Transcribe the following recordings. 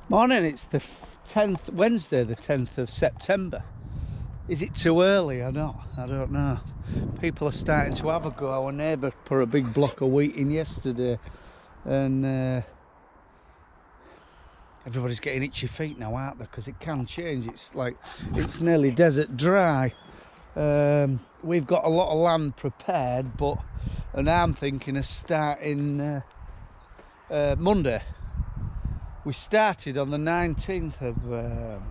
Morning, it's the 10th, Wednesday the 10th of September. Is it too early or not? I don't know. People are starting to have a go. Our neighbour put a big block of wheat in yesterday and everybody's getting itchy feet now, aren't they? Because it can change. It's like, it's nearly desert dry. We've got a lot of land prepared, and I'm thinking of starting Monday. We started on the 19th of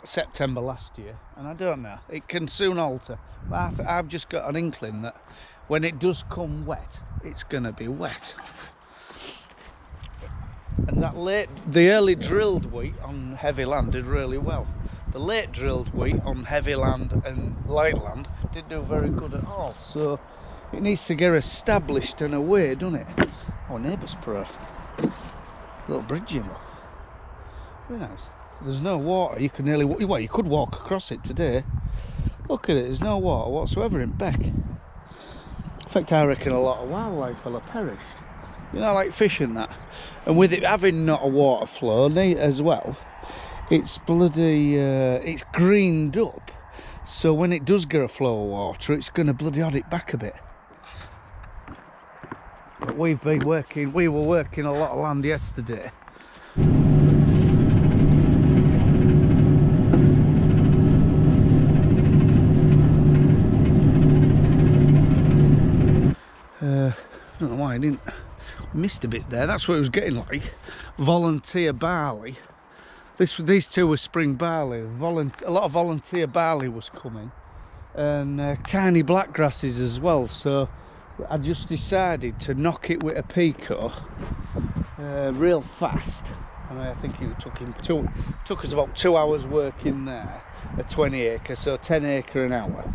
September last year, and I don't know, it can soon alter. But I've just got an inkling that when it does come wet, it's going to be wet. And the early drilled wheat on heavy land did really well. The late drilled wheat on heavy land and light land didn't do very good at all. So it needs to get established in a way, doesn't it? Our neighbour's put a little bridge in, look. Very nice. There's no water. You can you could walk across it today. Look at it, there's no water whatsoever in Beck. In fact, I reckon a lot of wildlife will have perished. You know, like fish and that. And with it having not a water flow as well, it's bloody, it's greened up. So when it does get a flow of water, it's going to bloody odd it back a bit. But we were working a lot of land yesterday. I don't know why I didn't. Missed a bit there. That's what it was getting like. Volunteer barley. These two were spring barley. A lot of volunteer barley was coming, and tiny black grasses as well. So I just decided to knock it with a pico real fast. And I think it took us about 2 hours working there, a 20 acre, so 10 acre an hour,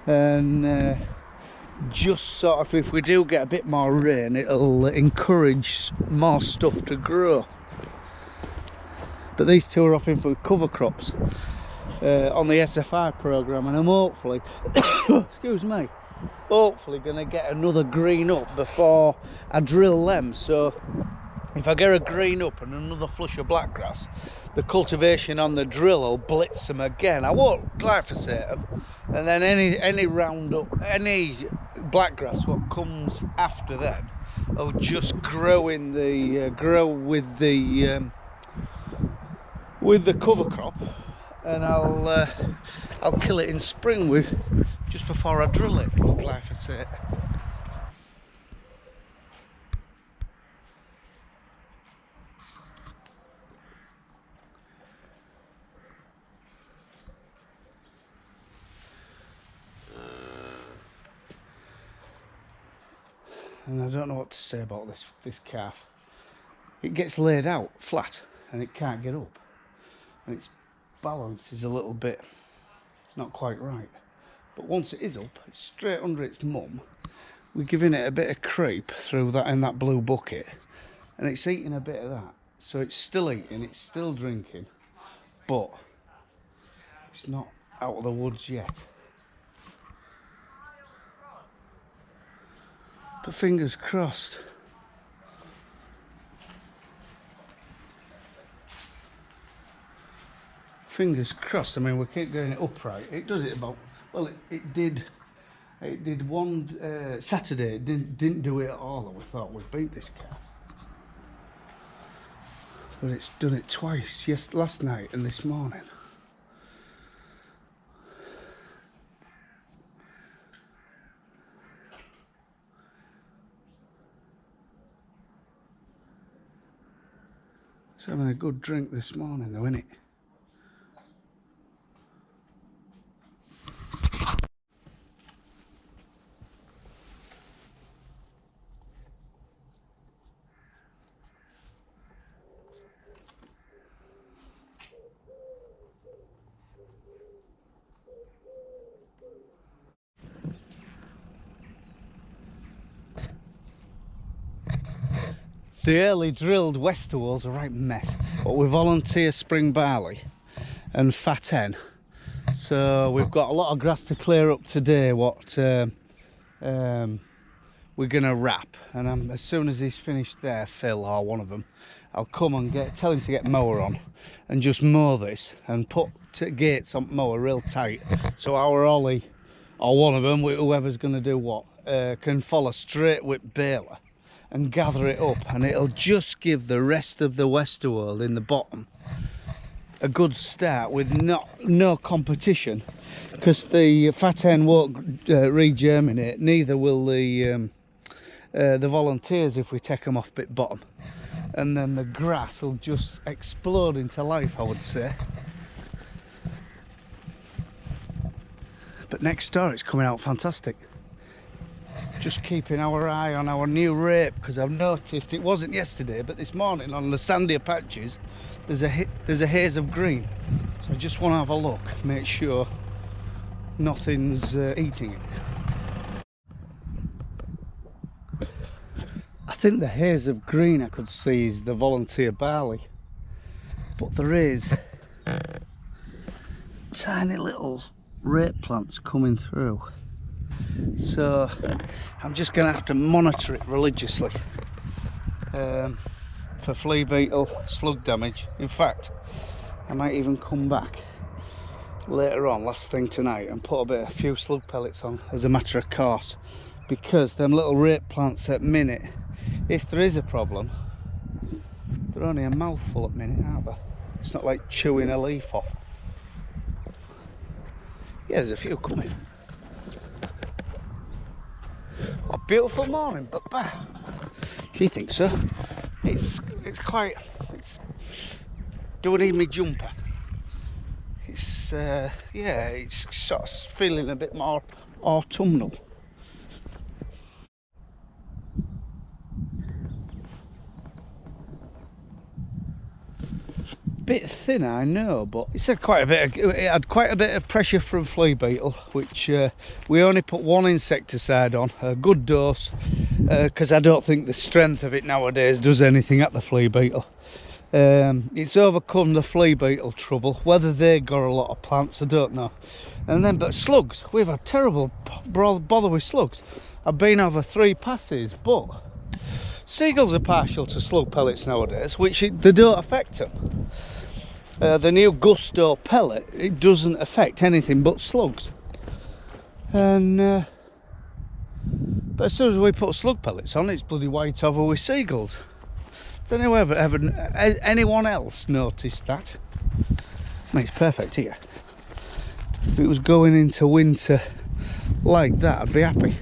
and just sort of, if we do get a bit more rain, it'll encourage more stuff to grow. But these two are off in for cover crops on the SFI programme, and I'm hopefully excuse me, hopefully going to get another green up before I drill them. So if I get a green up and another flush of blackgrass, the cultivation on the drill will blitz them again. I won't glyphosate them, and then any Roundup, any blackgrass what comes after that will just grow in the with the cover crop, and I'll kill it in spring with just before I drill it with glyphosate. And I don't know what to say about this calf. It gets laid out flat and it can't get up, and its balance is a little bit not quite right. But once it is up, it's straight under its mum. We're giving it a bit of creep through that in that blue bucket, and it's eating a bit of that. So it's still eating, it's still drinking, but it's not out of the woods yet. But fingers crossed. Fingers crossed. I mean, we keep getting it upright. It does it about, well, it did one Saturday. It didn't do it at all. We thought we'd beat this calf, but it's done it twice. Yes, last night and this morning. It's having a good drink this morning though, isn't it? The early drilled Westerwolds are a right mess, but we volunteer spring barley and fat hen. So we've got a lot of grass to clear up today, what we're going to wrap. And as soon as he's finished there, Phil, or one of them, I'll come and tell him to get mower on and just mow this and put gates on mower real tight, so our Ollie, or one of them, whoever's going to do what, can follow straight with baler and gather it up, and it'll just give the rest of the Westerworld in the bottom a good start with no competition, because the fat hen won't regerminate, neither will the volunteers if we take them off bit bottom, and then the grass will just explode into life, I would say. But next door it's coming out fantastic. Just keeping our eye on our new rape, because I've noticed, it wasn't yesterday, but this morning on the sandier patches there's a haze of green, so I just want to have a look, make sure nothing's eating it. I think the haze of green I could see is the volunteer barley, but there is tiny little rape plants coming through, so I'm just going to have to monitor it religiously for flea beetle, slug damage. In fact, I might even come back later on, last thing tonight, and put a few slug pellets on as a matter of course, because them little rape plants at minute, if there is a problem, they're only a mouthful at minute, aren't they? It's not like chewing a leaf off. Yeah, there's a few coming. What a beautiful morning, but bah, she thinks so. It's quite, do I need me jumper? It's yeah, it's sort of feeling a bit more autumnal. Bit thinner, I know, but it had quite a bit of pressure from flea beetle, which we only put one insecticide on, a good dose, because I don't think the strength of it nowadays does anything at the flea beetle. It's overcome the flea beetle trouble. Whether they got a lot of plants, I don't know. And then, but slugs, we've had terrible bother with slugs. I've been over 3 passes, but seagulls are partial to slug pellets nowadays, which they don't affect them. The new Gusto pellet, it doesn't affect anything but slugs. And but as soon as we put slug pellets on, it's bloody white over with seagulls. Don't know ever anyone else noticed that. I mean, it's perfect here. If it was going into winter like that, I'd be happy.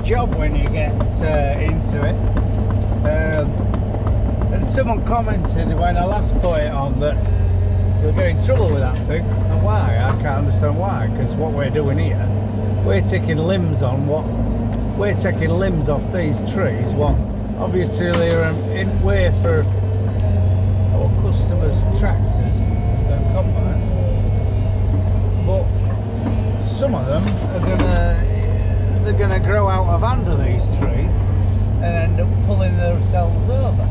job when you get into it. And someone commented when I last put it on that you'll get in trouble with that thing. And why? I can't understand why. Because what we're doing here, we're taking limbs on what we're taking limbs off these trees. What obviously they're in way for our customers' tractors and combines, but some of them are gonna grow out of under these trees and end up pulling themselves over.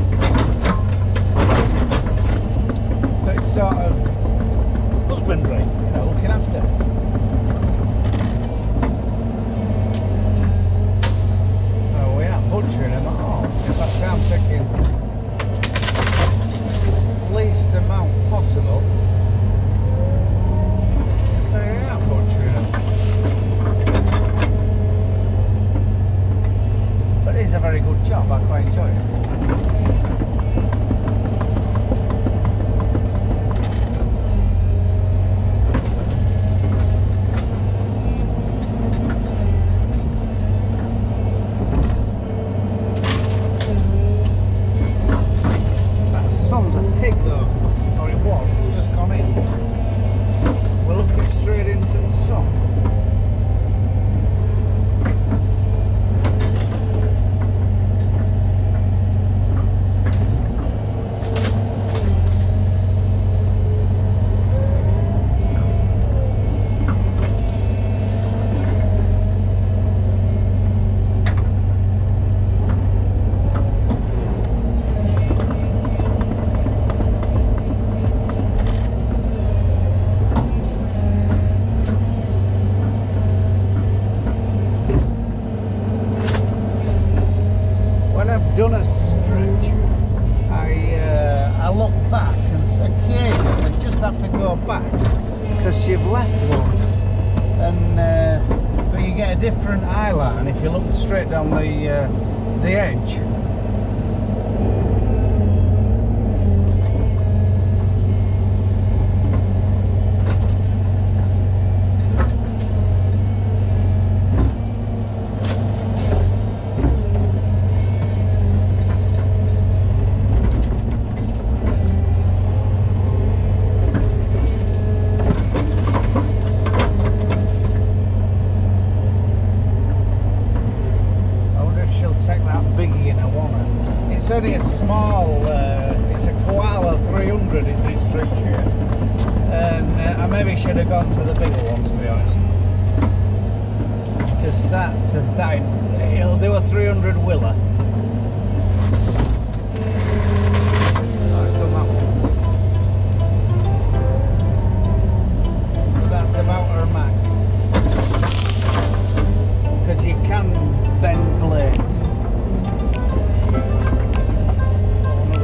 So it's sort of husbandry, you know, looking after. Oh, we aren't butchering them at all. In fact, I'm taking least amount possible to say I am butchering them. But it is a very good job, I quite enjoy it. Done a stretch, I look back and occasionally just have to go back because you've left one, and but you get a different eye line if you look straight down the edge. It's only a small, it's a Koala 300 is this trick here, and I maybe should have gone for the bigger one, to be honest, because that's a dime. It'll do a 300 willer. Oh, it's done that one. But that's about her max, because you can bend blades.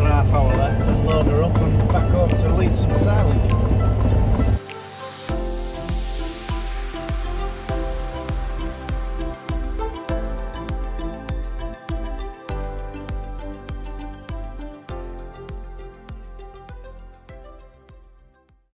Half hour left and load her up and back home to lead some